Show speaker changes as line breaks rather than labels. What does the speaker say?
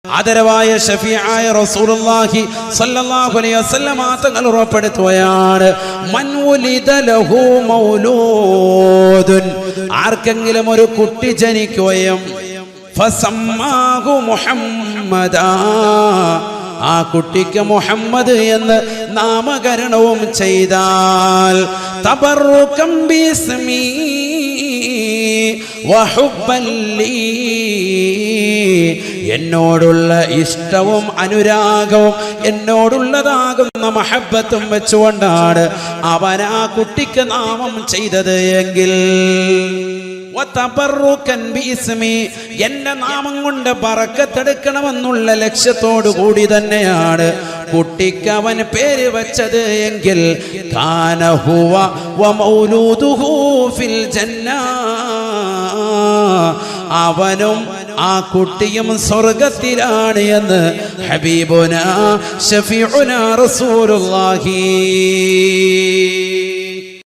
ആദരവായ ഷഫീആയ റസൂലുള്ളാഹി സ്വല്ലല്ലാഹു അലൈഹി വസല്ലം തങ്ങൾ ഉറപ്പെടുത്തുകയാണ്, മൻ ഉലിദ ലഹു മൗലൂദുൻ, ആർക്കെങ്കിലും ഒരു കുട്ടി ജനിക്കുകയും ഫസമ്മാഹു മുഹമ്മദാ, ആ കുട്ടിക്ക് മുഹമ്മദ് എന്ന് നാമകരണവും ചെയ്താൽ തബറുകം ബിസ്മി വഹുബ്ബൻ ലീ, എന്നോടുള്ള ഇഷ്ടവും അനുരാഗവും എന്നോടുള്ളതാകുന്ന മഹബ്ബത്തും വെച്ചുകൊണ്ടാണ് അവൻ ആ കുട്ടിക്ക് നാമം ചെയ്തത് എങ്കിൽ എന്റെ നാമം കൊണ്ട് ബറക്കത്തെടുക്കണമെന്നുള്ള ലക്ഷ്യത്തോടു കൂടി തന്നെയാണ് കുട്ടിക്ക് അവൻ പേര് വെച്ചത് എങ്കിൽ കാന ഹുവ വമൗലൂദുഹു ഫിൽ ജന്ന, അവനും ആ കുട്ടിയും സ്വർഗത്തിലാണ് എന്ന് ഹബീബുനാ ഷഫീഉനാ റസൂലുള്ളാഹി.